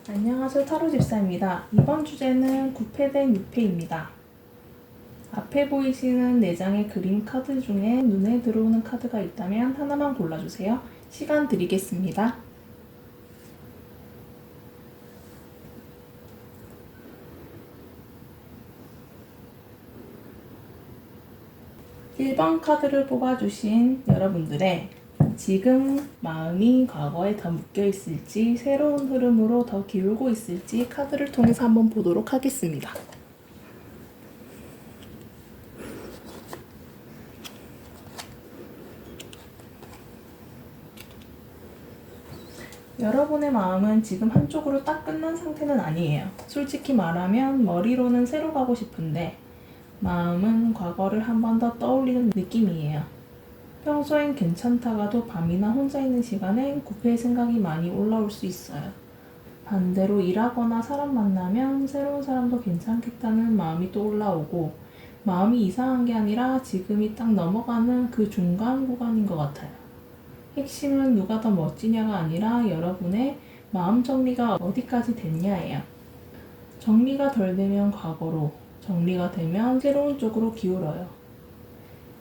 안녕하세요. 타로집사입니다. 이번 주제는 9패 대 6패입니다. 앞에 보이시는 4장의 그림 카드 중에 눈에 들어오는 카드가 있다면 하나만 골라주세요. 시간 드리겠습니다. (1번) 카드를 뽑아주신 여러분들의 지금 마음이 과거에 더 묶여있을지 새로운 흐름으로 더 기울고 있을지 카드를 통해서 한번 보도록 하겠습니다. 여러분의 마음은 지금 한쪽으로 딱 끝난 상태는 아니에요. 솔직히 말하면 머리로는 새로 가고 싶은데 마음은 과거를 한 번 더 떠올리는 느낌이에요. 평소엔 괜찮다가도 밤이나 혼자 있는 시간엔 9패의 생각이 많이 올라올 수 있어요. 반대로 일하거나 사람 만나면 새로운 사람도 괜찮겠다는 마음이 또 올라오고 마음이 이상한 게 아니라 지금이 딱 넘어가는 그 중간 구간인 것 같아요. 핵심은 누가 더 멋지냐가 아니라 여러분의 마음 정리가 어디까지 됐냐예요. 정리가 덜 되면 과거로, 정리가 되면 새로운 쪽으로 기울어요.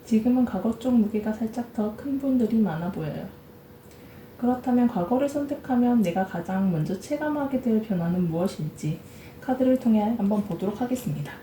지금은 과거 쪽 무게가 살짝 더 큰 분들이 많아 보여요. 그렇다면 과거를 선택하면 내가 가장 먼저 체감하게 될 변화는 무엇일지 카드를 통해 한번 보도록 하겠습니다.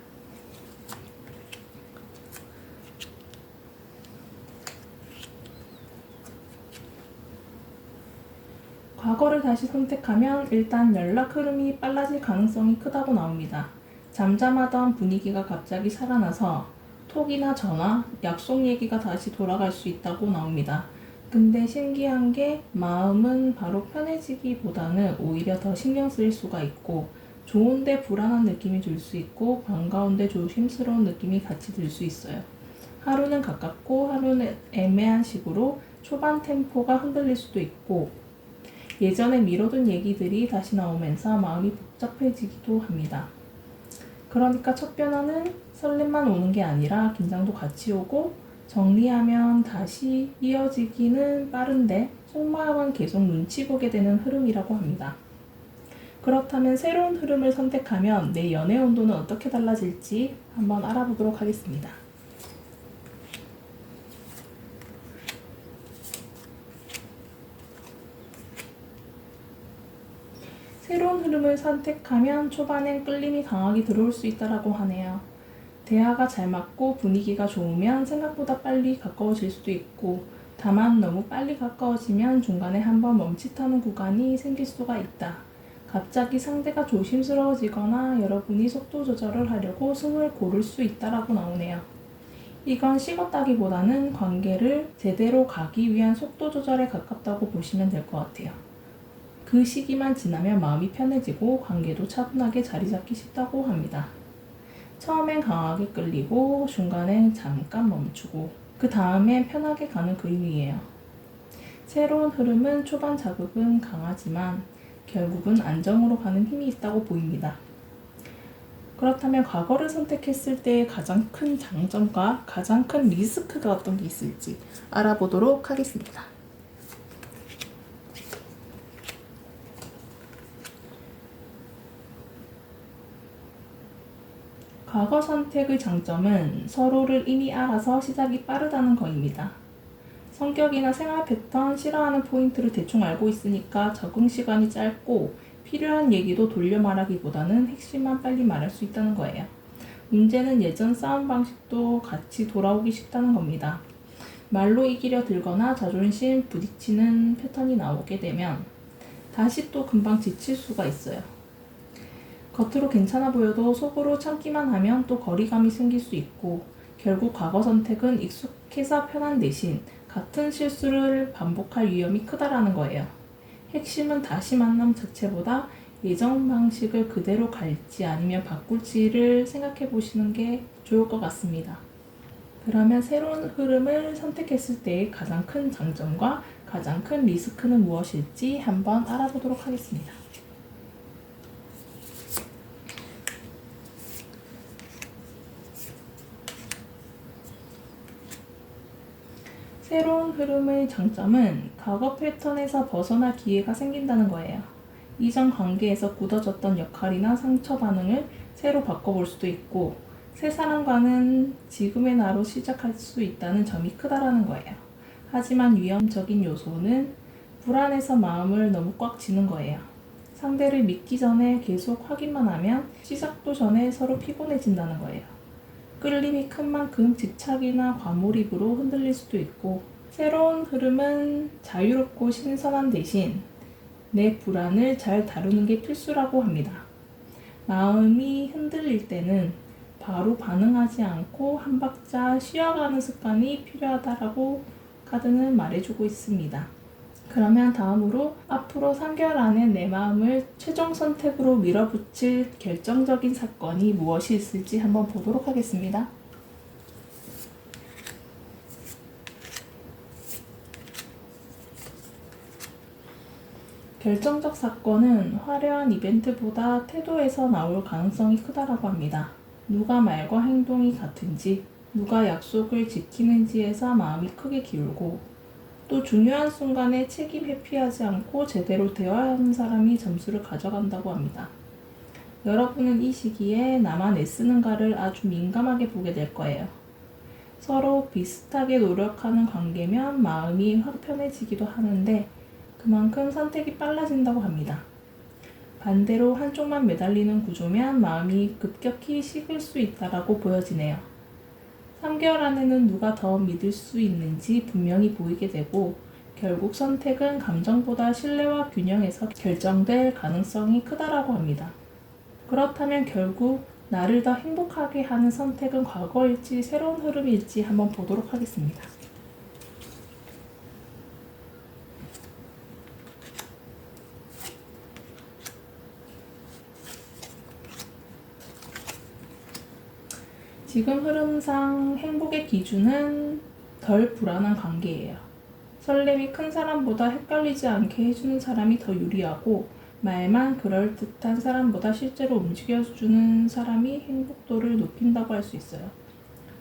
과거를 다시 선택하면 일단 연락 흐름이 빨라질 가능성이 크다고 나옵니다. 잠잠하던 분위기가 갑자기 살아나서 톡이나 전화, 약속 얘기가 다시 돌아갈 수 있다고 나옵니다. 근데 신기한 게 마음은 바로 편해지기보다는 오히려 더 신경 쓰일 수가 있고 좋은데 불안한 느낌이 들 수 있고 반가운데 조심스러운 느낌이 같이 들 수 있어요. 하루는 가깝고 하루는 애매한 식으로 초반 템포가 흔들릴 수도 있고 예전에 미뤄둔 얘기들이 다시 나오면서 마음이 복잡해지기도 합니다. 그러니까 첫 변화는 설렘만 오는 게 아니라 긴장도 같이 오고 정리하면 다시 이어지기는 빠른데 속마음은 계속 눈치 보게 되는 흐름이라고 합니다. 그렇다면 새로운 흐름을 선택하면 내 연애 온도는 어떻게 달라질지 한번 알아보도록 하겠습니다. 새로운 흐름을 선택하면 초반엔 끌림이 강하게 들어올 수 있다고 하네요. 대화가 잘 맞고 분위기가 좋으면 생각보다 빨리 가까워질 수도 있고 다만 너무 빨리 가까워지면 중간에 한번 멈칫하는 구간이 생길 수가 있다. 갑자기 상대가 조심스러워지거나 여러분이 속도 조절을 하려고 숨을 고를 수 있다고 나오네요. 이건 식었다기보다는 관계를 제대로 가기 위한 속도 조절에 가깝다고 보시면 될 것 같아요. 그 시기만 지나면 마음이 편해지고 관계도 차분하게 자리 잡기 쉽다고 합니다. 처음엔 강하게 끌리고 중간엔 잠깐 멈추고 그 다음에 편하게 가는 그림이에요. 새로운 흐름은 초반 자극은 강하지만 결국은 안정으로 가는 힘이 있다고 보입니다. 그렇다면 과거를 선택했을 때의 가장 큰 장점과 가장 큰 리스크가 어떤 게 있을지 알아보도록 하겠습니다. 과거 선택의 장점은 서로를 이미 알아서 시작이 빠르다는 거입니다. 성격이나 생활 패턴, 싫어하는 포인트를 대충 알고 있으니까 적응 시간이 짧고 필요한 얘기도 돌려 말하기보다는 핵심만 빨리 말할 수 있다는 거예요. 문제는 예전 싸움 방식도 같이 돌아오기 쉽다는 겁니다. 말로 이기려 들거나 자존심 부딪히는 패턴이 나오게 되면 다시 또 금방 지칠 수가 있어요. 겉으로 괜찮아 보여도 속으로 참기만 하면 또 거리감이 생길 수 있고 결국 과거 선택은 익숙해서 편한 대신 같은 실수를 반복할 위험이 크다라는 거예요. 핵심은 다시 만남 자체보다 예전 방식을 그대로 갈지 아니면 바꿀지를 생각해 보시는 게 좋을 것 같습니다. 그러면 새로운 흐름을 선택했을 때의 가장 큰 장점과 가장 큰 리스크는 무엇일지 한번 알아보도록 하겠습니다. 새로운 흐름의 장점은 과거 패턴에서 벗어날 기회가 생긴다는 거예요. 이전 관계에서 굳어졌던 역할이나 상처 반응을 새로 바꿔볼 수도 있고, 새 사람과는 지금의 나로 시작할 수 있다는 점이 크다라는 거예요. 하지만 위험적인 요소는 불안해서 마음을 너무 꽉 쥐는 거예요. 상대를 믿기 전에 계속 확인만 하면 시작도 전에 서로 피곤해진다는 거예요. 끌림이 큰 만큼 집착이나 과몰입으로 흔들릴 수도 있고, 새로운 흐름은 자유롭고 신선한 대신 내 불안을 잘 다루는 게 필수라고 합니다. 마음이 흔들릴 때는 바로 반응하지 않고 한 박자 쉬어가는 습관이 필요하다라고 카드는 말해주고 있습니다. 그러면 다음으로 앞으로 3개월 안에 내 마음을 최종 선택으로 밀어붙일 결정적인 사건이 무엇이 있을지 한번 보도록 하겠습니다. 결정적 사건은 화려한 이벤트보다 태도에서 나올 가능성이 크다라고 합니다. 누가 말과 행동이 같은지, 누가 약속을 지키는지에서 마음이 크게 기울고, 또 중요한 순간에 책임 회피하지 않고 제대로 대화하는 사람이 점수를 가져간다고 합니다. 여러분은 이 시기에 나만 애쓰는가를 아주 민감하게 보게 될 거예요. 서로 비슷하게 노력하는 관계면 마음이 확 편해지기도 하는데, 그만큼 선택이 빨라진다고 합니다. 반대로 한쪽만 매달리는 구조면 마음이 급격히 식을 수 있다라고 보여지네요. 3개월 안에는 누가 더 믿을 수 있는지 분명히 보이게 되고, 결국 선택은 감정보다 신뢰와 균형에서 결정될 가능성이 크다라고 합니다. 그렇다면 결국 나를 더 행복하게 하는 선택은 과거일지 새로운 흐름일지 한번 보도록 하겠습니다. 지금 흐름상 행복의 기준은 덜 불안한 관계예요. 설렘이 큰 사람보다 헷갈리지 않게 해주는 사람이 더 유리하고, 말만 그럴듯한 사람보다 실제로 움직여주는 사람이 행복도를 높인다고 할 수 있어요.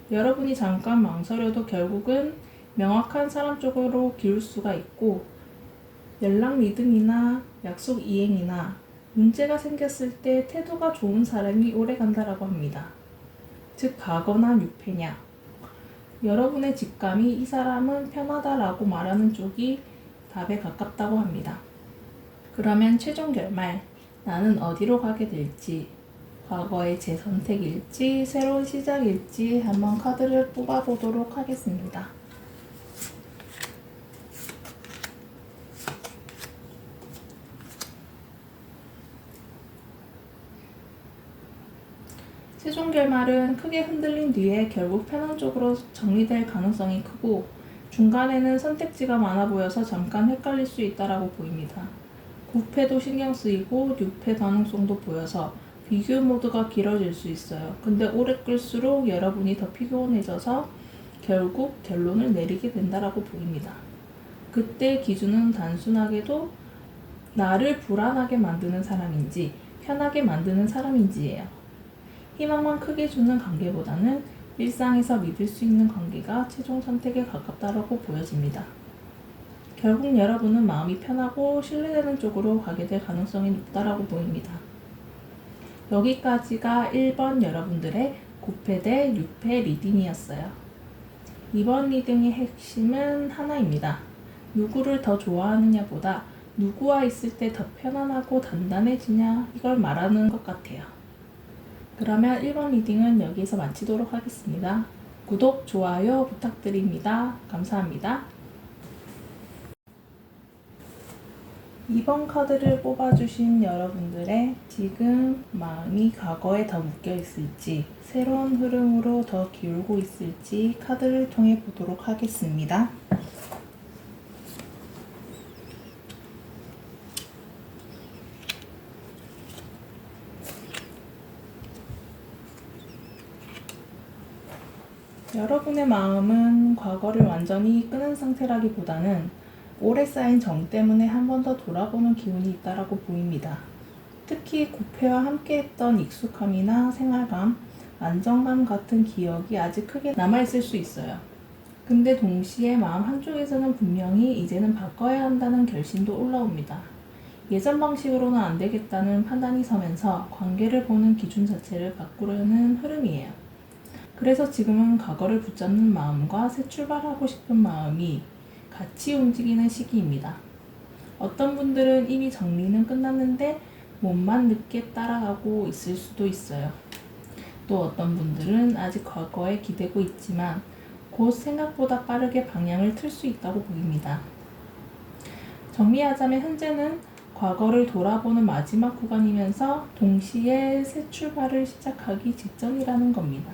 여러분이 잠깐 망설여도 결국은 명확한 사람 쪽으로 기울 수가 있고, 연락 리듬이나 약속 이행이나 문제가 생겼을 때 태도가 좋은 사람이 오래 간다라고 합니다. 즉 가거나 유패냐, 여러분의 직감이 이 사람은 편하다라고 말하는 쪽이 답에 가깝다고 합니다. 그러면 최종 결말, 나는 어디로 가게 될지, 과거의 제 선택일지 새로운 시작일지 한번 카드를 뽑아보도록 하겠습니다. 최종 결말은 크게 흔들린 뒤에 결국 편한 쪽으로 정리될 가능성이 크고, 중간에는 선택지가 많아 보여서 잠깐 헷갈릴 수 있다라고 보입니다. 9패도 신경 쓰이고 6패 가능성도 보여서 비교 모드가 길어질 수 있어요. 근데 오래 끌수록 여러분이 더 피곤해져서 결국 결론을 내리게 된다라고 보입니다. 그때 기준은 단순하게도 나를 불안하게 만드는 사람인지 편하게 만드는 사람인지예요. 희망만 크게 주는 관계보다는 일상에서 믿을 수 있는 관계가 최종 선택에 가깝다고 보여집니다. 결국 여러분은 마음이 편하고 신뢰되는 쪽으로 가게 될 가능성이 높다고 보입니다. 여기까지가 1번 여러분들의 9패 대 6패 리딩이었어요. 이번 리딩의 핵심은 하나입니다. 누구를 더 좋아하느냐보다 누구와 있을 때 더 편안하고 단단해지냐, 이걸 말하는 것 같아요. 그러면 1번 리딩은 여기서 마치도록 하겠습니다. 구독, 좋아요 부탁드립니다. 감사합니다. 2번 카드를 뽑아주신 여러분들의 지금 마음이 과거에 더 묶여있을지, 새로운 흐름으로 더 기울고 있을지 카드를 통해 보도록 하겠습니다. 여러분의 마음은 과거를 완전히 끄는 상태라기보다는 오래 쌓인 정 때문에 한 번 더 돌아보는 기운이 있다라고 보입니다. 특히 9패와 함께했던 익숙함이나 생활감, 안정감 같은 기억이 아직 크게 남아있을 수 있어요. 근데 동시에 마음 한쪽에서는 분명히 이제는 바꿔야 한다는 결심도 올라옵니다. 예전 방식으로는 안 되겠다는 판단이 서면서 관계를 보는 기준 자체를 바꾸려는 흐름이에요. 그래서 지금은 과거를 붙잡는 마음과 새 출발하고 싶은 마음이 같이 움직이는 시기입니다. 어떤 분들은 이미 정리는 끝났는데 몸만 늦게 따라가고 있을 수도 있어요. 또 어떤 분들은 아직 과거에 기대고 있지만 곧 생각보다 빠르게 방향을 틀 수 있다고 보입니다. 정리하자면 현재는 과거를 돌아보는 마지막 구간이면서 동시에 새 출발을 시작하기 직전이라는 겁니다.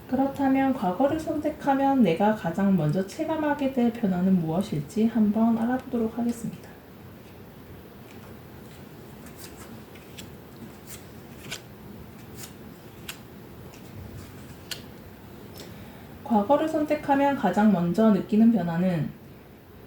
그렇다면 과거를 선택하면 내가 가장 먼저 체감하게 될 변화는 무엇일지 한번 알아보도록 하겠습니다. 과거를 선택하면 가장 먼저 느끼는 변화는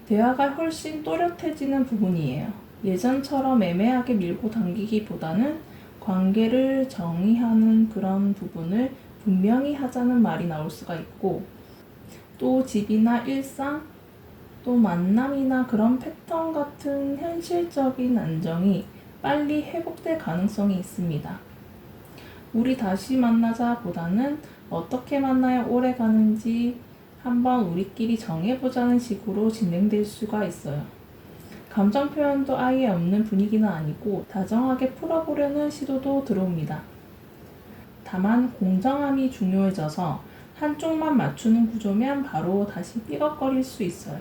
대화가 훨씬 또렷해지는 부분이에요. 예전처럼 애매하게 밀고 당기기보다는 관계를 정의하는 그런 부분을 분명히 하자는 말이 나올 수가 있고, 또 집이나 일상, 또 만남이나 그런 패턴 같은 현실적인 안정이 빨리 회복될 가능성이 있습니다. 우리 다시 만나자 보다는 어떻게 만나야 오래 가는지 한번 우리끼리 정해보자는 식으로 진행될 수가 있어요. 감정 표현도 아예 없는 분위기는 아니고 다정하게 풀어보려는 시도도 들어옵니다. 다만 공정함이 중요해져서 한쪽만 맞추는 구조면 바로 다시 삐걱거릴 수 있어요.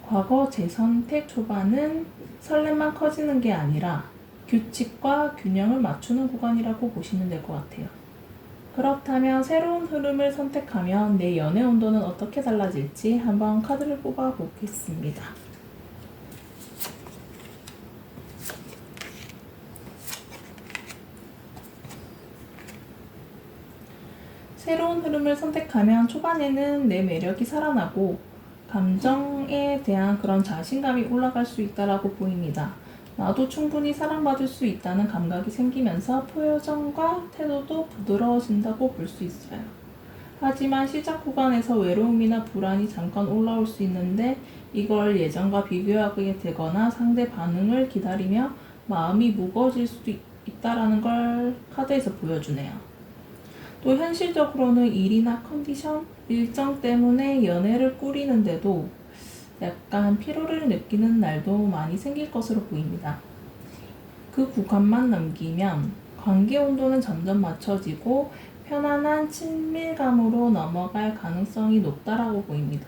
과거 재선택 초반은 설렘만 커지는 게 아니라 규칙과 균형을 맞추는 구간이라고 보시면 될 것 같아요. 그렇다면 새로운 흐름을 선택하면 내 연애 온도는 어떻게 달라질지 한번 카드를 뽑아 보겠습니다. 새로운 흐름을 선택하면 초반에는 내 매력이 살아나고 감정에 대한 그런 자신감이 올라갈 수 있다라고 보입니다. 나도 충분히 사랑받을 수 있다는 감각이 생기면서 표정과 태도도 부드러워진다고 볼 수 있어요. 하지만 시작 구간에서 외로움이나 불안이 잠깐 올라올 수 있는데 이걸 예전과 비교하게 되거나 상대 반응을 기다리며 마음이 무거워질 수도 있다라는 걸 카드에서 보여주네요. 또 현실적으로는 일이나 컨디션, 일정 때문에 연애를 꾸리는데도 약간 피로를 느끼는 날도 많이 생길 것으로 보입니다. 그 구간만 넘기면 관계 온도는 점점 맞춰지고 편안한 친밀감으로 넘어갈 가능성이 높다라고 보입니다.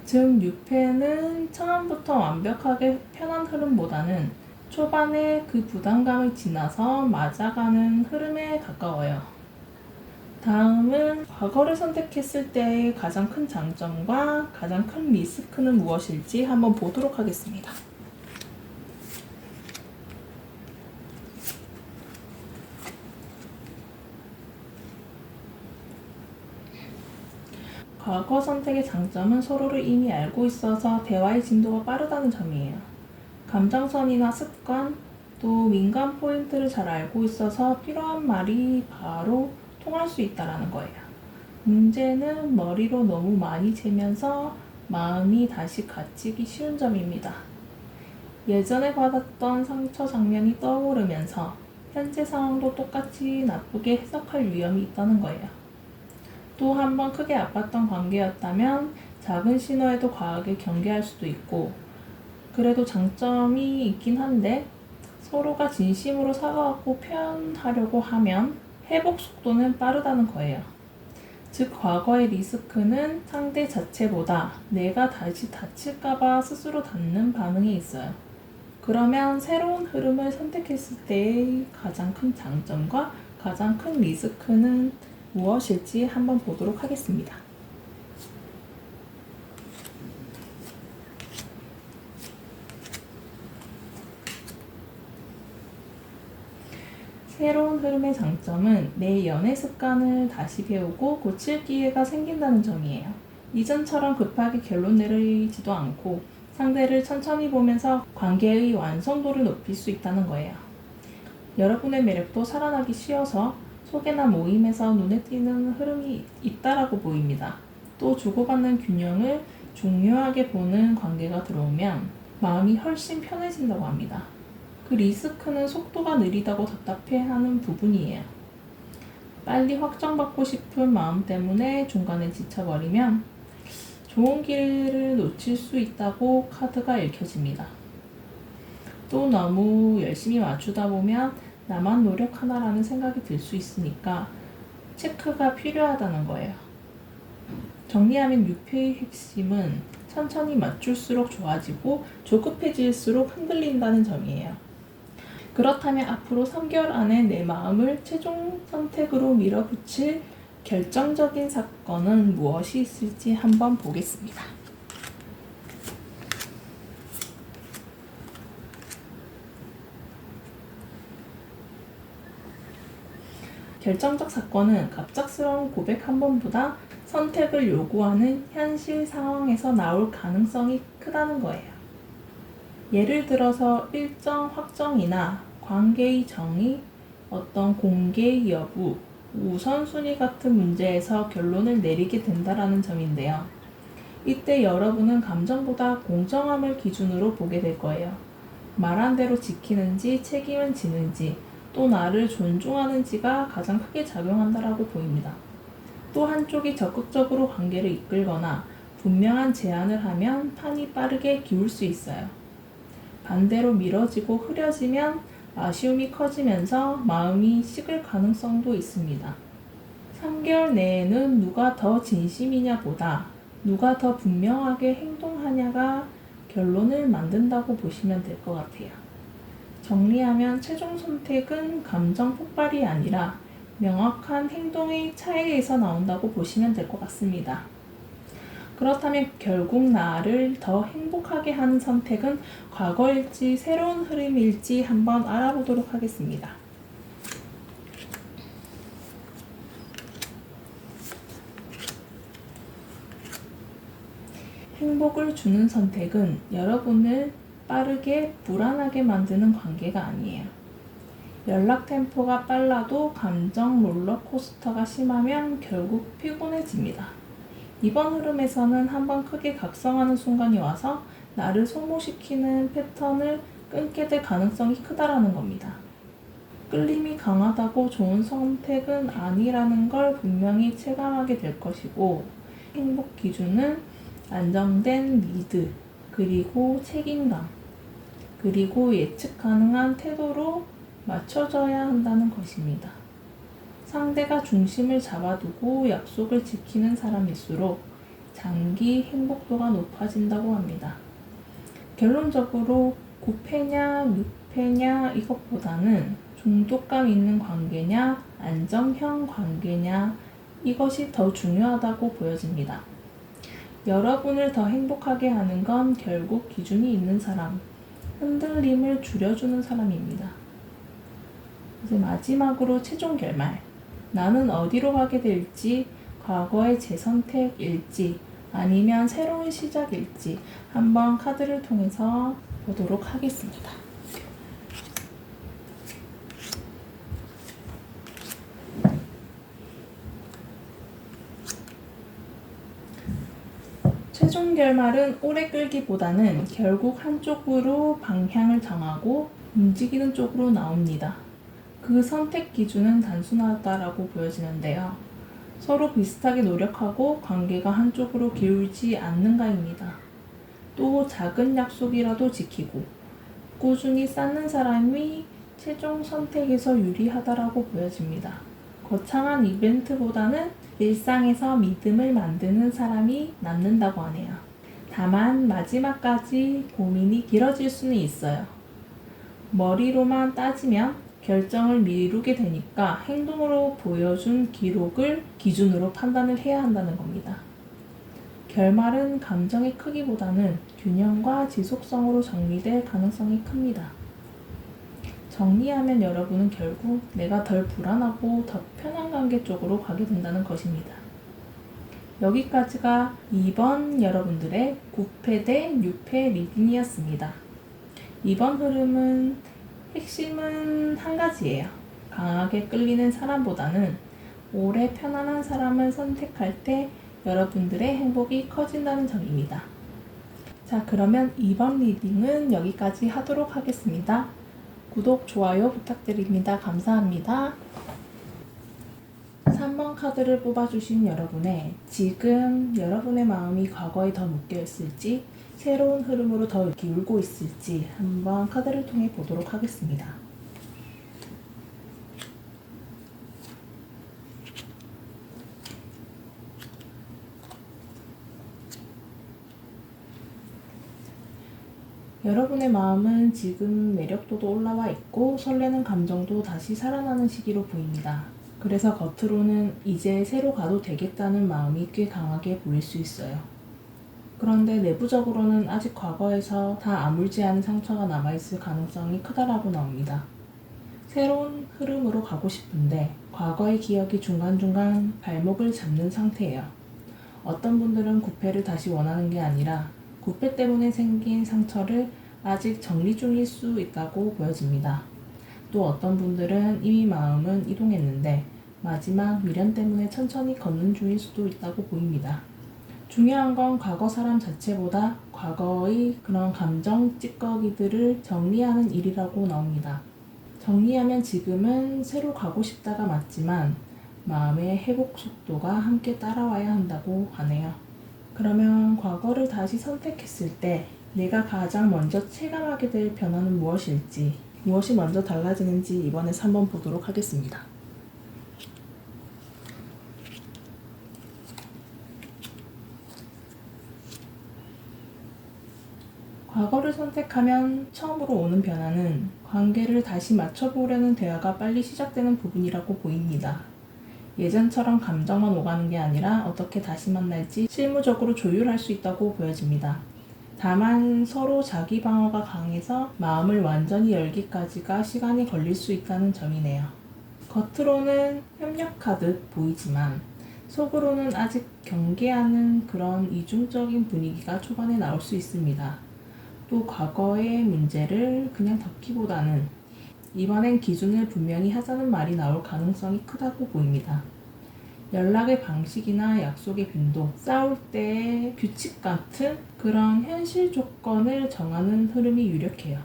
즉 6회는 처음부터 완벽하게 편한 흐름보다는 초반에 그 부담감을 지나서 맞아가는 흐름에 가까워요. 다음은 과거를 선택했을 때의 가장 큰 장점과 가장 큰 리스크는 무엇일지 한번 보도록 하겠습니다. 과거 선택의 장점은 서로를 이미 알고 있어서 대화의 진도가 빠르다는 점이에요. 감정선이나 습관, 또 민감 포인트를 잘 알고 있어서 필요한 말이 바로 통할 수 있다는 거예요. 문제는 머리로 너무 많이 재면서 마음이 다시 갇히기 쉬운 점입니다. 예전에 받았던 상처 장면이 떠오르면서 현재 상황도 똑같이 나쁘게 해석할 위험이 있다는 거예요. 또 한 번 크게 아팠던 관계였다면 작은 신호에도 과하게 경계할 수도 있고, 그래도 장점이 있긴 한데 서로가 진심으로 사과하고 표현하려고 하면 회복 속도는 빠르다는 거예요. 즉 과거의 리스크는 상대 자체보다 내가 다시 다칠까봐 스스로 닫는 반응이 있어요. 그러면 새로운 흐름을 선택했을 때의 가장 큰 장점과 가장 큰 리스크는 무엇일지 한번 보도록 하겠습니다. 새로운 흐름의 장점은 내 연애 습관을 다시 배우고 고칠 기회가 생긴다는 점이에요. 이전처럼 급하게 결론 내리지도 않고 상대를 천천히 보면서 관계의 완성도를 높일 수 있다는 거예요. 여러분의 매력도 살아나기 쉬워서 소개나 모임에서 눈에 띄는 흐름이 있다라고 보입니다. 또 주고받는 균형을 중요하게 보는 관계가 들어오면 마음이 훨씬 편해진다고 합니다. 그 리스크는 속도가 느리다고 답답해하는 부분이에요. 빨리 확정받고 싶은 마음 때문에 중간에 지쳐버리면 좋은 길을 놓칠 수 있다고 카드가 읽혀집니다. 또 너무 열심히 맞추다 보면 나만 노력하나라는 생각이 들 수 있으니까 체크가 필요하다는 거예요. 정리하면 6회의 핵심은 천천히 맞출수록 좋아지고 조급해질수록 흔들린다는 점이에요. 그렇다면 앞으로 3개월 안에 내 마음을 최종 선택으로 밀어붙일 결정적인 사건은 무엇이 있을지 한번 보겠습니다. 결정적 사건은 갑작스러운 고백 한 번보다 선택을 요구하는 현실 상황에서 나올 가능성이 크다는 거예요. 예를 들어서 일정 확정이나 관계의 정의, 어떤 공개 여부, 우선순위 같은 문제에서 결론을 내리게 된다라는 점인데요. 이때 여러분은 감정보다 공정함을 기준으로 보게 될 거예요. 말한 대로 지키는지 책임은 지는지 또 나를 존중하는지가 가장 크게 작용한다라고 보입니다. 또 한쪽이 적극적으로 관계를 이끌거나 분명한 제안을 하면 판이 빠르게 기울 수 있어요. 반대로 미뤄지고 흐려지면 아쉬움이 커지면서 마음이 식을 가능성도 있습니다. 3개월 내에는 누가 더 진심이냐 보다 누가 더 분명하게 행동하냐가 결론을 만든다고 보시면 될 것 같아요. 정리하면 최종 선택은 감정 폭발이 아니라 명확한 행동의 차이에서 나온다고 보시면 될 것 같습니다. 그렇다면 결국 나를 더 행복하게 하는 선택은 과거일지 새로운 흐름일지 한번 알아보도록 하겠습니다. 행복을 주는 선택은 여러분을 빠르게 불안하게 만드는 관계가 아니에요. 연락 템포가 빨라도 감정 롤러코스터가 심하면 결국 피곤해집니다. 이번 흐름에서는 한번 크게 각성하는 순간이 와서 나를 소모시키는 패턴을 끊게 될 가능성이 크다라는 겁니다. 끌림이 강하다고 좋은 선택은 아니라는 걸 분명히 체감하게 될 것이고, 행복 기준은 안정된 리드, 그리고 책임감, 그리고 예측 가능한 태도로 맞춰져야 한다는 것입니다. 상대가 중심을 잡아두고 약속을 지키는 사람일수록 장기 행복도가 높아진다고 합니다. 결론적으로 9패냐 6패냐 이것보다는 중독감 있는 관계냐 안정형 관계냐 이것이 더 중요하다고 보여집니다. 여러분을 더 행복하게 하는 건 결국 기준이 있는 사람, 흔들림을 줄여주는 사람입니다. 이제 마지막으로 최종 결말. 나는 어디로 가게 될지, 과거의 제 선택일지, 아니면 새로운 시작일지 한번 카드를 통해서 보도록 하겠습니다. 최종 결말은 오래 끌기보다는 결국 한쪽으로 방향을 정하고 움직이는 쪽으로 나옵니다. 그 선택 기준은 단순하다라고 보여지는데요. 서로 비슷하게 노력하고 관계가 한쪽으로 기울지 않는가입니다. 또 작은 약속이라도 지키고 꾸준히 쌓는 사람이 최종 선택에서 유리하다라고 보여집니다. 거창한 이벤트보다는 일상에서 믿음을 만드는 사람이 남는다고 하네요. 다만 마지막까지 고민이 길어질 수는 있어요. 머리로만 따지면 결정을 미루게 되니까 행동으로 보여준 기록을 기준으로 판단을 해야 한다는 겁니다. 결말은 감정의 크기보다는 균형과 지속성으로 정리될 가능성이 큽니다. 정리하면 여러분은 결국 내가 덜 불안하고 더 편한 관계 쪽으로 가게 된다는 것입니다. 여기까지가 2번 여러분들의 9패 대 6패 리딩이었습니다. 이번 흐름은 핵심은 한 가지예요. 강하게 끌리는 사람보다는 오래 편안한 사람을 선택할 때 여러분들의 행복이 커진다는 점입니다. 자, 그러면 이번 리딩은 여기까지 하도록 하겠습니다. 구독, 좋아요 부탁드립니다. 감사합니다. 3번 카드를 뽑아주신 여러분의 지금 여러분의 마음이 과거에 더 묶여있을지 새로운 흐름으로 더 기울고 있을지 한번 카드를 통해 보도록 하겠습니다. 여러분의 마음은 지금 매력도도 올라와 있고 설레는 감정도 다시 살아나는 시기로 보입니다. 그래서 겉으로는 이제 새로 가도 되겠다는 마음이 꽤 강하게 보일 수 있어요. 그런데 내부적으로는 아직 과거에서 다 아물지 않은 상처가 남아있을 가능성이 크다라고 나옵니다. 새로운 흐름으로 가고 싶은데 과거의 기억이 중간중간 발목을 잡는 상태예요. 어떤 분들은 구패를 다시 원하는 게 아니라 구패 때문에 생긴 상처를 아직 정리 중일 수 있다고 보여집니다. 또 어떤 분들은 이미 마음은 이동했는데 마지막 미련 때문에 천천히 걷는 중일 수도 있다고 보입니다. 중요한 건 과거 사람 자체보다 과거의 그런 감정 찌꺼기들을 정리하는 일이라고 나옵니다. 정리하면 지금은 새로 가고 싶다가 맞지만 마음의 회복 속도가 함께 따라와야 한다고 하네요. 그러면 과거를 다시 선택했을 때 내가 가장 먼저 체감하게 될 변화는 무엇일지, 무엇이 먼저 달라지는지 이번에서 한번 보도록 하겠습니다. 과거를 선택하면 처음으로 오는 변화는 관계를 다시 맞춰보려는 대화가 빨리 시작되는 부분이라고 보입니다. 예전처럼 감정만 오가는 게 아니라 어떻게 다시 만날지 실무적으로 조율할 수 있다고 보여집니다. 다만 서로 자기 방어가 강해서 마음을 완전히 열기까지가 시간이 걸릴 수 있다는 점이네요. 겉으로는 협력하듯 보이지만 속으로는 아직 경계하는 그런 이중적인 분위기가 초반에 나올 수 있습니다. 또 과거의 문제를 그냥 덮기보다는 이번엔 기준을 분명히 하자는 말이 나올 가능성이 크다고 보입니다. 연락의 방식이나 약속의 빈도, 싸울 때의 규칙 같은 그런 현실 조건을 정하는 흐름이 유력해요.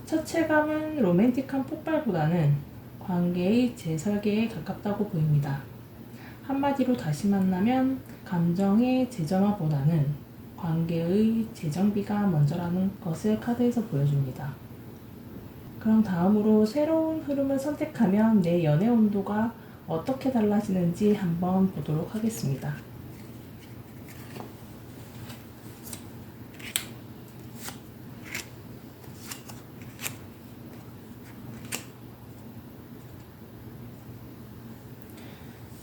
첫 체감은 로맨틱한 폭발보다는 관계의 재설계에 가깝다고 보입니다. 한마디로 다시 만나면 감정의 재정화보다는 관계의 재정비가 먼저라는 것을 카드에서 보여줍니다. 그럼 다음으로 새로운 흐름을 선택하면 내 연애 온도가 어떻게 달라지는지 한번 보도록 하겠습니다.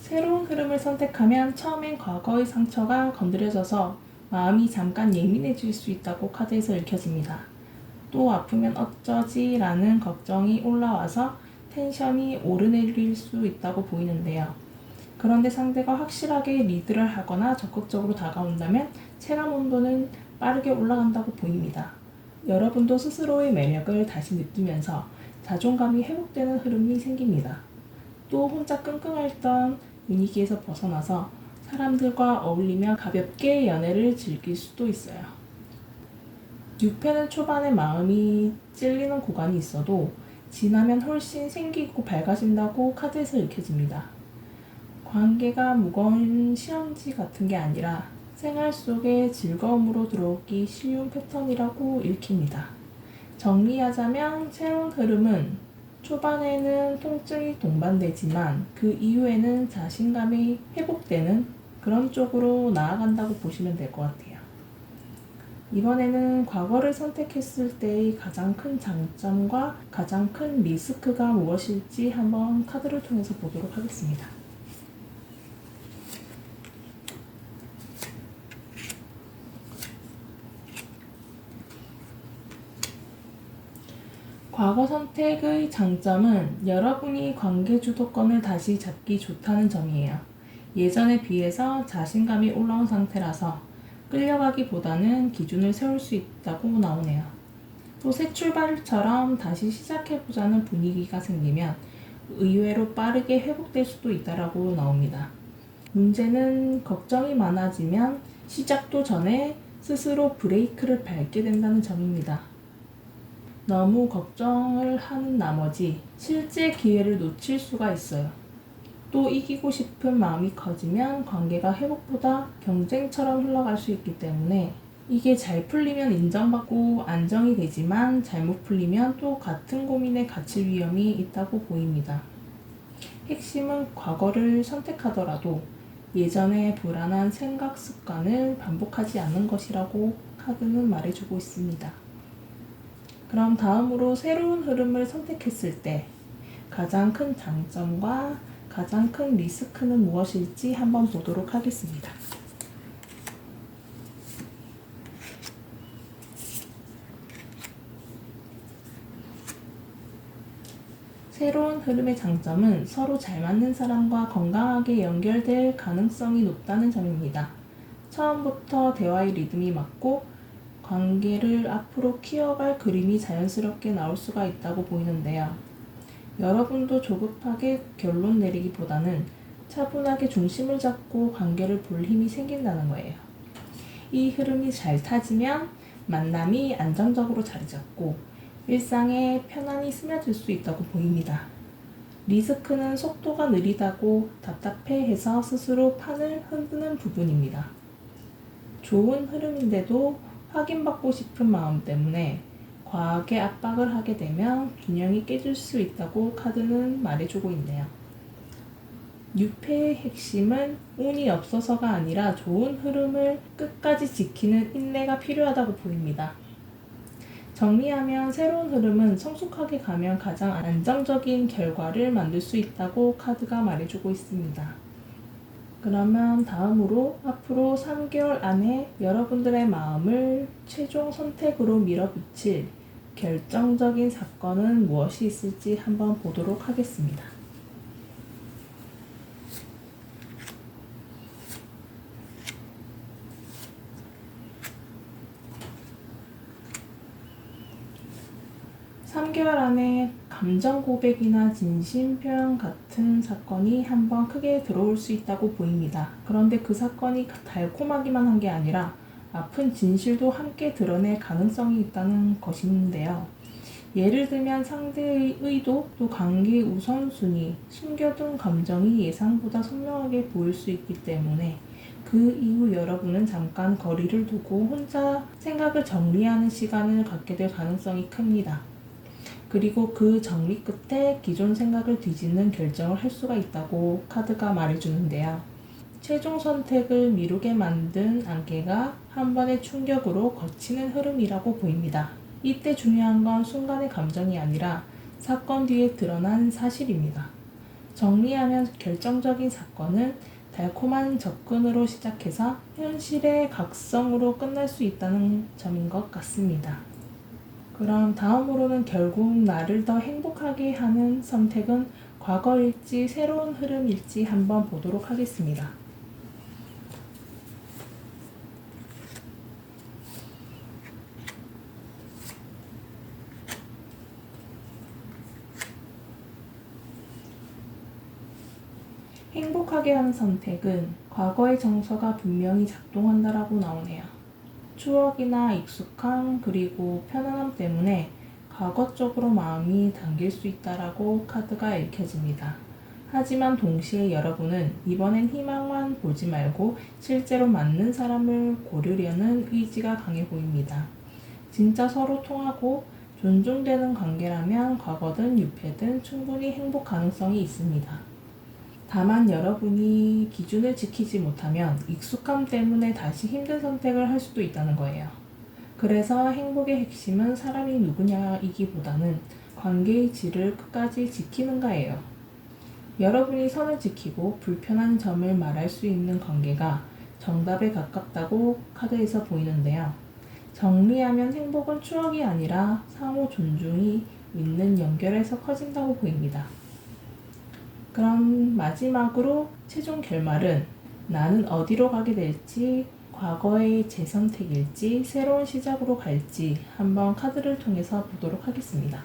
새로운 흐름을 선택하면 처음엔 과거의 상처가 건드려져서 마음이 잠깐 예민해질 수 있다고 카드에서 읽혀집니다. 또 아프면 어쩌지? 라는 걱정이 올라와서 텐션이 오르내릴 수 있다고 보이는데요. 그런데 상대가 확실하게 리드를 하거나 적극적으로 다가온다면 체감 온도는 빠르게 올라간다고 보입니다. 여러분도 스스로의 매력을 다시 느끼면서 자존감이 회복되는 흐름이 생깁니다. 또 혼자 끙끙 앓던 분위기에서 벗어나서 사람들과 어울리며 가볍게 연애를 즐길 수도 있어요. 6패는 초반에 마음이 찔리는 구간이 있어도 지나면 훨씬 생기고 밝아진다고 카드에서 읽혀집니다. 관계가 무거운 시험지 같은 게 아니라 생활 속에 즐거움으로 들어오기 쉬운 패턴이라고 읽힙니다. 정리하자면 새로운 흐름은 초반에는 통증이 동반되지만 그 이후에는 자신감이 회복되는 그런 쪽으로 나아간다고 보시면 될 것 같아요. 이번에는 과거를 선택했을 때의 가장 큰 장점과 가장 큰 리스크가 무엇일지 한번 카드를 통해서 보도록 하겠습니다. 과거 선택의 장점은 여러분이 관계 주도권을 다시 잡기 좋다는 점이에요. 예전에 비해서 자신감이 올라온 상태라서 끌려가기보다는 기준을 세울 수 있다고 나오네요. 또 새 출발처럼 다시 시작해보자는 분위기가 생기면 의외로 빠르게 회복될 수도 있다고 나옵니다. 문제는 걱정이 많아지면 시작도 전에 스스로 브레이크를 밟게 된다는 점입니다. 너무 걱정을 하는 나머지 실제 기회를 놓칠 수가 있어요. 또 이기고 싶은 마음이 커지면 관계가 회복보다 경쟁처럼 흘러갈 수 있기 때문에 이게 잘 풀리면 인정받고 안정이 되지만 잘못 풀리면 또 같은 고민에 갇힐 위험이 있다고 보입니다. 핵심은 과거를 선택하더라도 예전의 불안한 생각 습관을 반복하지 않는 것이라고 카드는 말해주고 있습니다. 그럼 다음으로 새로운 흐름을 선택했을 때 가장 큰 장점과 가장 큰 리스크는 무엇일지 한번 보도록 하겠습니다. 새로운 흐름의 장점은 서로 잘 맞는 사람과 건강하게 연결될 가능성이 높다는 점입니다. 처음부터 대화의 리듬이 맞고 관계를 앞으로 키워갈 그림이 자연스럽게 나올 수가 있다고 보이는데요. 여러분도 조급하게 결론 내리기보다는 차분하게 중심을 잡고 관계를 볼 힘이 생긴다는 거예요. 이 흐름이 잘 타지면 만남이 안정적으로 자리 잡고 일상에 편안히 스며들 수 있다고 보입니다. 리스크는 속도가 느리다고 답답해해서 스스로 판을 흔드는 부분입니다. 좋은 흐름인데도 확인받고 싶은 마음 때문에 과하게 압박을 하게 되면 균형이 깨질 수 있다고 카드는 말해주고 있네요. 유패의 핵심은 운이 없어서가 아니라 좋은 흐름을 끝까지 지키는 인내가 필요하다고 보입니다. 정리하면 새로운 흐름은 성숙하게 가면 가장 안정적인 결과를 만들 수 있다고 카드가 말해주고 있습니다. 그러면 다음으로 앞으로 3개월 안에 여러분들의 마음을 최종 선택으로 밀어붙일 결정적인 사건은 무엇이 있을지 한번 보도록 하겠습니다. (3개월) 안에 감정 고백이나 진심 표현 같은 사건이 한번 크게 들어올 수 있다고 보입니다. 그런데 그 사건이 달콤하기만 한 게 아니라 아픈 진실도 함께 드러낼 가능성이 있다는 것인데요. 예를 들면 상대의 의도, 또 관계 우선순위, 숨겨둔 감정이 예상보다 선명하게 보일 수 있기 때문에 그 이후 여러분은 잠깐 거리를 두고 혼자 생각을 정리하는 시간을 갖게 될 가능성이 큽니다. 그리고 그 정리 끝에 기존 생각을 뒤집는 결정을 할 수가 있다고 카드가 말해주는데요. 최종 선택을 미루게 만든 안개가 한 번의 충격으로 걷히는 흐름이라고 보입니다. 이때 중요한 건 순간의 감정이 아니라 사건 뒤에 드러난 사실입니다. 정리하면 결정적인 사건은 달콤한 접근으로 시작해서 현실의 각성으로 끝날 수 있다는 점인 것 같습니다. 그럼 다음으로는 결국 나를 더 행복하게 하는 선택은 과거일지 새로운 흐름일지 한번 보도록 하겠습니다. 행복하게 하는 선택은 과거의 정서가 분명히 작동한다라고 나오네요. 추억이나 익숙함 그리고 편안함 때문에 과거 쪽으로 마음이 당길 수 있다라고 카드가 읽혀집니다. 하지만 동시에 여러분은 이번엔 희망만 보지 말고 실제로 맞는 사람을 고르려는 의지가 강해 보입니다. 진짜 서로 통하고 존중되는 관계라면 과거든 유패든 충분히 행복 가능성이 있습니다. 다만 여러분이 기준을 지키지 못하면 익숙함 때문에 다시 힘든 선택을 할 수도 있다는 거예요. 그래서 행복의 핵심은 사람이 누구냐이기보다는 관계의 질을 끝까지 지키는가예요. 여러분이 선을 지키고 불편한 점을 말할 수 있는 관계가 정답에 가깝다고 카드에서 보이는데요. 정리하면 행복은 추억이 아니라 상호 존중이 있는 연결에서 커진다고 보입니다. 그럼 마지막으로 최종 결말은 나는 어디로 가게 될지, 과거의 제 선택일지, 새로운 시작으로 갈지 한번 카드를 통해서 보도록 하겠습니다.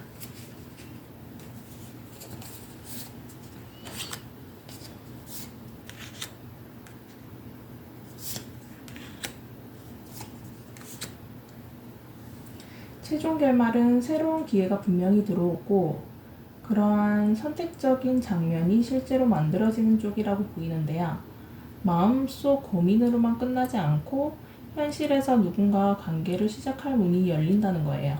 최종 결말은 새로운 기회가 분명히 들어오고 그러한 선택적인 장면이 실제로 만들어지는 쪽이라고 보이는데요. 마음속 고민으로만 끝나지 않고 현실에서 누군가와 관계를 시작할 문이 열린다는 거예요.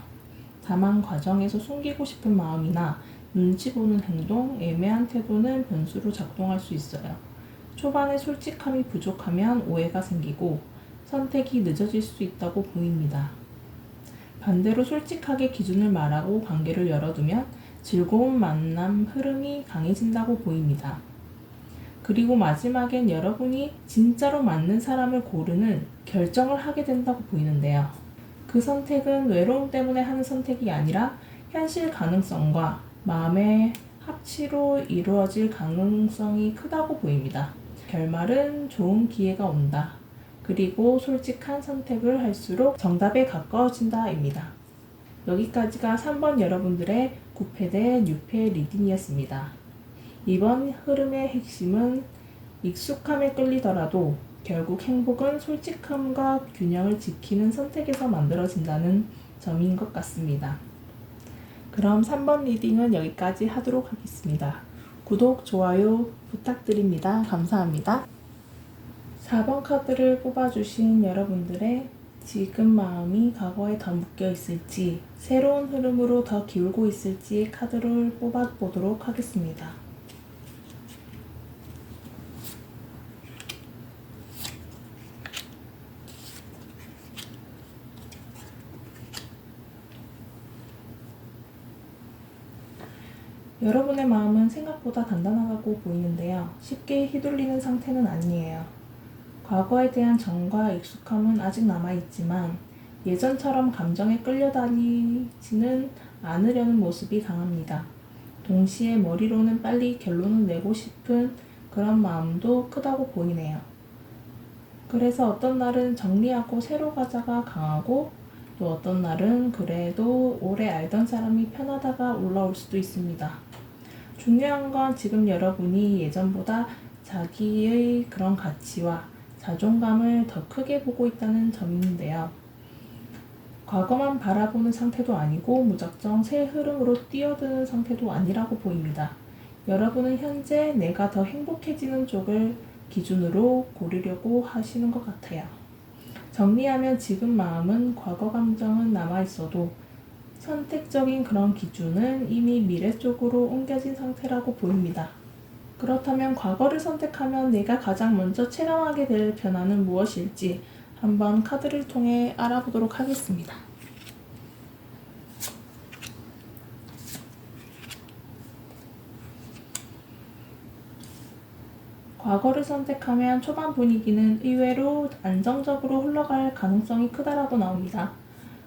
다만 과정에서 숨기고 싶은 마음이나 눈치 보는 행동, 애매한 태도는 변수로 작동할 수 있어요. 초반에 솔직함이 부족하면 오해가 생기고 선택이 늦어질 수 있다고 보입니다. 반대로 솔직하게 기준을 말하고 관계를 열어두면 즐거운 만남 흐름이 강해진다고 보입니다. 그리고 마지막엔 여러분이 진짜로 맞는 사람을 고르는 결정을 하게 된다고 보이는데요. 그 선택은 외로움 때문에 하는 선택이 아니라 현실 가능성과 마음의 합치로 이루어질 가능성이 크다고 보입니다. 결말은 좋은 기회가 온다. 그리고 솔직한 선택을 할수록 정답에 가까워진다입니다. 여기까지가 3번 여러분들의 9패 대 6패 리딩이었습니다. 이번 흐름의 핵심은 익숙함에 끌리더라도 결국 행복은 솔직함과 균형을 지키는 선택에서 만들어진다는 점인 것 같습니다. 그럼 3번 리딩은 여기까지 하도록 하겠습니다. 구독, 좋아요 부탁드립니다. 감사합니다. 4번 카드를 뽑아주신 여러분들의 지금 마음이 과거에 더 묶여 있을지, 새로운 흐름으로 더 기울고 있을지 카드를 뽑아보도록 하겠습니다. 여러분의 마음은 생각보다 단단하다고 보이는데요. 쉽게 휘둘리는 상태는 아니에요. 과거에 대한 정과 익숙함은 아직 남아있지만 예전처럼 감정에 끌려다니지는 않으려는 모습이 강합니다. 동시에 머리로는 빨리 결론을 내고 싶은 그런 마음도 크다고 보이네요. 그래서 어떤 날은 정리하고 새로 가자가 강하고 또 어떤 날은 그래도 오래 알던 사람이 편하다가 올라올 수도 있습니다. 중요한 건 지금 여러분이 예전보다 자기의 그런 가치와 자존감을 더 크게 보고 있다는 점인데요. 과거만 바라보는 상태도 아니고 무작정 새 흐름으로 뛰어드는 상태도 아니라고 보입니다. 여러분은 현재 내가 더 행복해지는 쪽을 기준으로 고르려고 하시는 것 같아요. 정리하면 지금 마음은 과거 감정은 남아있어도 선택적인 그런 기준은 이미 미래 쪽으로 옮겨진 상태라고 보입니다. 그렇다면 과거를 선택하면 내가 가장 먼저 체감하게 될 변화는 무엇일지 한번 카드를 통해 알아보도록 하겠습니다. 과거를 선택하면 초반 분위기는 의외로 안정적으로 흘러갈 가능성이 크다라고 나옵니다.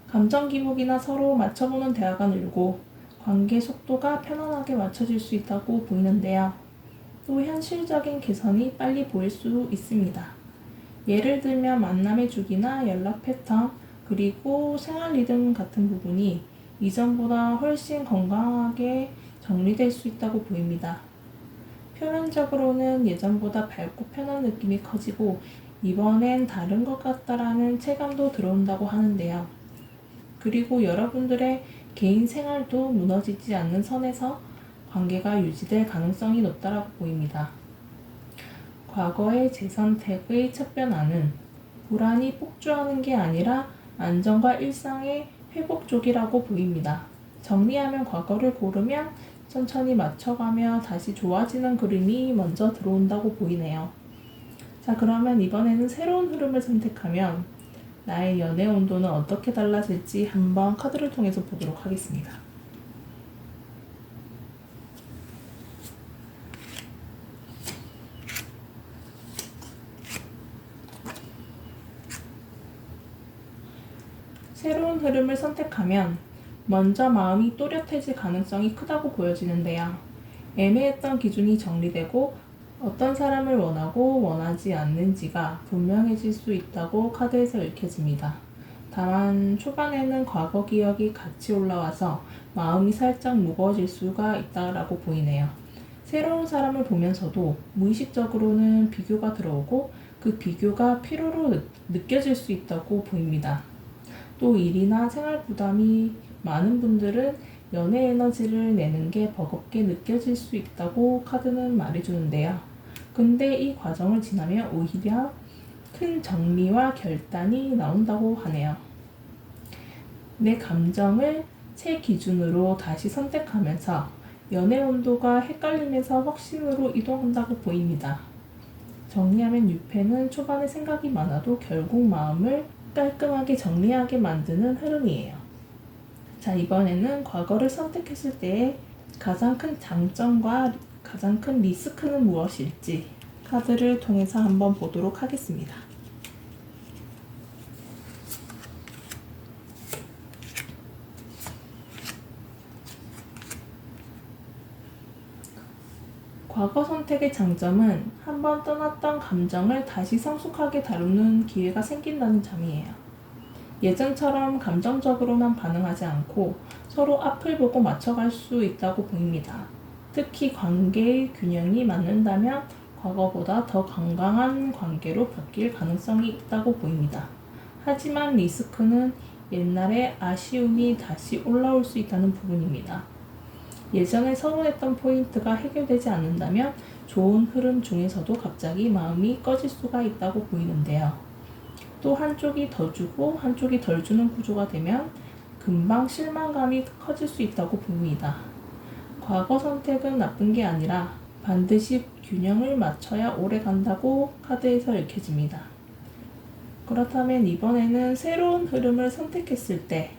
감정 기복이나 서로 맞춰보는 대화가 늘고 관계 속도가 편안하게 맞춰질 수 있다고 보이는데요. 또 현실적인 개선이 빨리 보일 수 있습니다. 예를 들면 만남의 주기나 연락 패턴, 그리고 생활 리듬 같은 부분이 이전보다 훨씬 건강하게 정리될 수 있다고 보입니다. 표면적으로는 예전보다 밝고 편한 느낌이 커지고 이번엔 다른 것 같다라는 체감도 들어온다고 하는데요. 그리고 여러분들의 개인 생활도 무너지지 않는 선에서 관계가 유지될 가능성이 높다라고 보입니다. 과거의 제 선택의 첫 변화는 불안이 폭주하는 게 아니라 안정과 일상의 회복 쪽이라고 보입니다. 정리하면 과거를 고르면 천천히 맞춰가며 다시 좋아지는 그림이 먼저 들어온다고 보이네요. 자, 그러면 이번에는 새로운 흐름을 선택하면 나의 연애 온도는 어떻게 달라질지 한번 카드를 통해서 보도록 하겠습니다. 새로운 흐름을 선택하면 먼저 마음이 또렷해질 가능성이 크다고 보여지는데요. 애매했던 기준이 정리되고 어떤 사람을 원하고 원하지 않는지가 분명해질 수 있다고 카드에서 읽혀집니다. 다만 초반에는 과거 기억이 같이 올라와서 마음이 살짝 무거워질 수가 있다라고 보이네요. 새로운 사람을 보면서도 무의식적으로는 비교가 들어오고 그 비교가 피로로 느껴질 수 있다고 보입니다. 또 일이나 생활 부담이 많은 분들은 연애 에너지를 내는 게 버겁게 느껴질 수 있다고 카드는 말해주는데요. 근데 이 과정을 지나면 오히려 큰 정리와 결단이 나온다고 하네요. 내 감정을 새 기준으로 다시 선택하면서 연애 온도가 헷갈림에서 확신으로 이동한다고 보입니다. 정리하면 6회는 초반에 생각이 많아도 결국 마음을 깔끔하게 정리하게 만드는 흐름이에요. 자, 이번에는 과거를 선택했을 때의 가장 큰 장점과 가장 큰 리스크는 무엇일지 카드를 통해서 한번 보도록 하겠습니다. 과거 선택의 장점은 한번 떠났던 감정을 다시 성숙하게 다루는 기회가 생긴다는 점이에요. 예전처럼 감정적으로만 반응하지 않고 서로 앞을 보고 맞춰갈 수 있다고 보입니다. 특히 관계의 균형이 맞는다면 과거보다 더 건강한 관계로 바뀔 가능성이 있다고 보입니다. 하지만 리스크는 옛날의 아쉬움이 다시 올라올 수 있다는 부분입니다. 예전에 서운했던 포인트가 해결되지 않는다면 좋은 흐름 중에서도 갑자기 마음이 꺼질 수가 있다고 보이는데요. 또 한쪽이 더 주고 한쪽이 덜 주는 구조가 되면 금방 실망감이 커질 수 있다고 봅니다. 과거 선택은 나쁜 게 아니라 반드시 균형을 맞춰야 오래 간다고 카드에서 읽혀집니다. 그렇다면 이번에는 새로운 흐름을 선택했을 때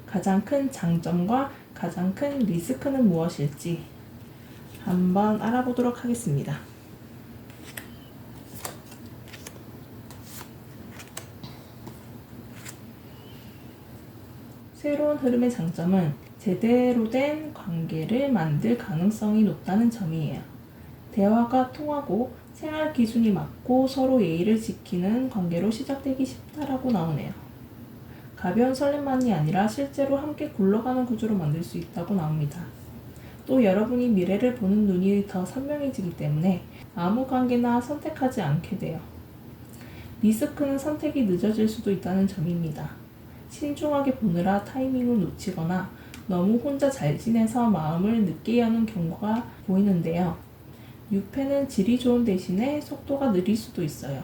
가장 큰 장점과 가장 큰 리스크는 무엇일지 한번 알아보도록 하겠습니다. 새로운 흐름의 장점은 제대로 된 관계를 만들 가능성이 높다는 점이에요. 대화가 통하고 생활 기준이 맞고 서로 예의를 지키는 관계로 시작되기 쉽다라고 나오네요. 가벼운 설렘만이 아니라 실제로 함께 굴러가는 구조로 만들 수 있다고 나옵니다. 또 여러분이 미래를 보는 눈이 더 선명해지기 때문에 아무 관계나 선택하지 않게 돼요. 리스크는 선택이 늦어질 수도 있다는 점입니다. 신중하게 보느라 타이밍을 놓치거나 너무 혼자 잘 지내서 마음을 늦게 여는 경우가 보이는데요. 6회는 질이 좋은 대신에 속도가 느릴 수도 있어요.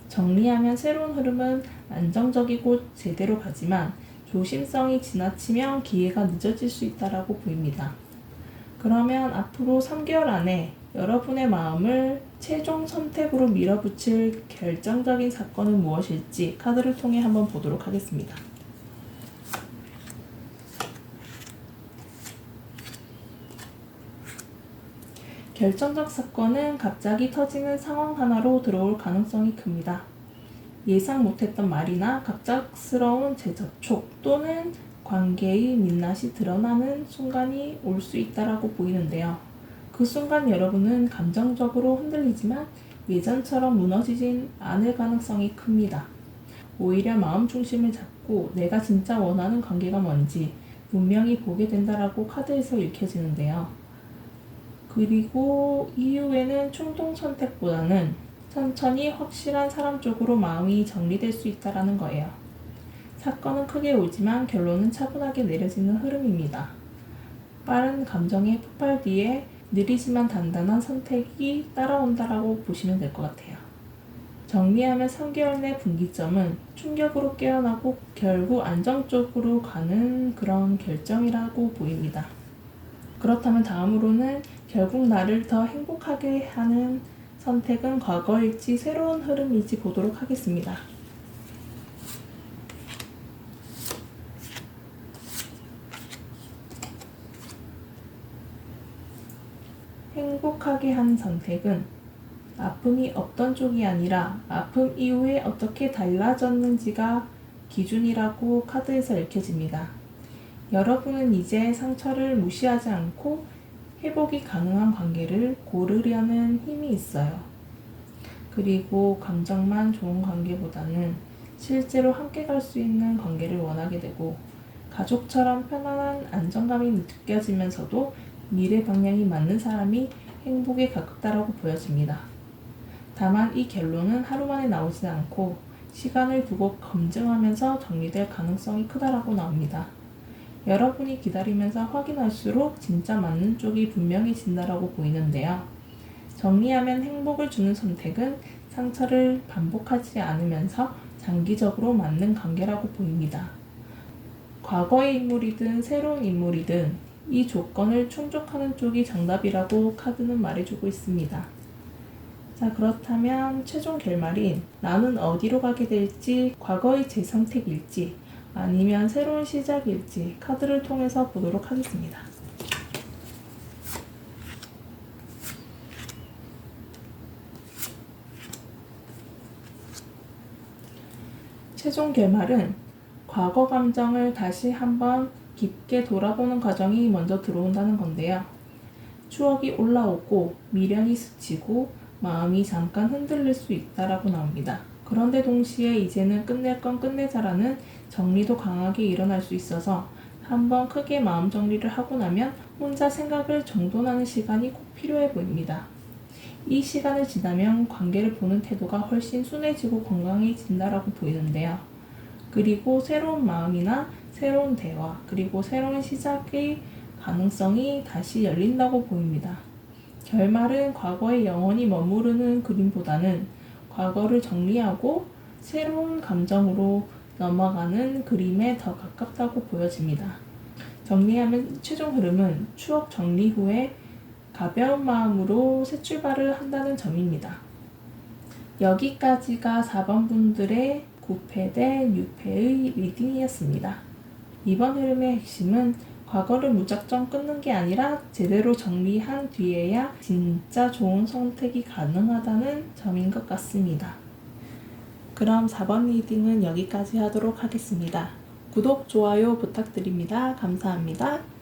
정리하면 새로운 흐름은 안정적이고 제대로 가지만 조심성이 지나치면 기회가 늦어질 수 있다고 보입니다. 그러면 앞으로 3개월 안에 여러분의 마음을 최종 선택으로 밀어붙일 결정적인 사건은 무엇일지 카드를 통해 한번 보도록 하겠습니다. 결정적 사건은 갑자기 터지는 상황 하나로 들어올 가능성이 큽니다. 예상 못했던 말이나 갑작스러운 재접촉 또는 관계의 민낯이 드러나는 순간이 올 수 있다고 보이는데요. 그 순간 여러분은 감정적으로 흔들리지만 예전처럼 무너지진 않을 가능성이 큽니다. 오히려 마음 중심을 잡고 내가 진짜 원하는 관계가 뭔지 분명히 보게 된다라고 카드에서 읽혀지는데요. 그리고 이후에는 충동 선택보다는 천천히 확실한 사람 쪽으로 마음이 정리될 수 있다는 거예요. 사건은 크게 오지만 결론은 차분하게 내려지는 흐름입니다. 빠른 감정의 폭발 뒤에 느리지만 단단한 선택이 따라온다라고 보시면 될 것 같아요. 정리하면 3개월 내 분기점은 충격으로 깨어나고 결국 안정적으로 가는 그런 결정이라고 보입니다. 그렇다면 다음으로는 결국 나를 더 행복하게 하는 선택은 과거일지 새로운 흐름일지 보도록 하겠습니다. 행복하게 한 선택은 아픔이 없던 쪽이 아니라 아픔 이후에 어떻게 달라졌는지가 기준이라고 카드에서 읽혀집니다. 여러분은 이제 상처를 무시하지 않고 회복이 가능한 관계를 고르려는 힘이 있어요. 그리고 감정만 좋은 관계보다는 실제로 함께 갈 수 있는 관계를 원하게 되고 가족처럼 편안한 안정감이 느껴지면서도 미래 방향이 맞는 사람이 행복에 가깝다라고 보여집니다. 다만 이 결론은 하루 만에 나오지 않고 시간을 두고 검증하면서 정리될 가능성이 크다라고 나옵니다. 여러분이 기다리면서 확인할수록 진짜 맞는 쪽이 분명해진다라고 보이는데요. 정리하면 행복을 주는 선택은 상처를 반복하지 않으면서 장기적으로 맞는 관계라고 보입니다. 과거의 인물이든 새로운 인물이든 이 조건을 충족하는 쪽이 정답이라고 카드는 말해주고 있습니다. 자, 그렇다면 최종 결말인 나는 어디로 가게 될지 과거의 제 선택일지 아니면 새로운 시작일지 카드를 통해서 보도록 하겠습니다. 최종 결말은 과거 감정을 다시 한번 깊게 돌아보는 과정이 먼저 들어온다는 건데요. 추억이 올라오고 미련이 스치고 마음이 잠깐 흔들릴 수 있다라고 나옵니다. 그런데 동시에 이제는 끝낼 건 끝내자라는 정리도 강하게 일어날 수 있어서 한번 크게 마음 정리를 하고 나면 혼자 생각을 정돈하는 시간이 꼭 필요해 보입니다. 이 시간을 지나면 관계를 보는 태도가 훨씬 순해지고 건강해진다라고 보이는데요. 그리고 새로운 마음이나 새로운 대화, 그리고 새로운 시작의 가능성이 다시 열린다고 보입니다. 결말은 과거에 영원히 머무르는 그림보다는 과거를 정리하고 새로운 감정으로 넘어가는 그림에 더 가깝다고 보여집니다. 정리하면 최종 흐름은 추억 정리 후에 가벼운 마음으로 새 출발을 한다는 점입니다. 여기까지가 4번 분들의 9패 대 6패의 리딩이었습니다. 이번 흐름의 핵심은 과거를 무작정 끊는 게 아니라 제대로 정리한 뒤에야 진짜 좋은 선택이 가능하다는 점인 것 같습니다. 그럼 4번 리딩은 여기까지 하도록 하겠습니다. 구독, 좋아요 부탁드립니다. 감사합니다.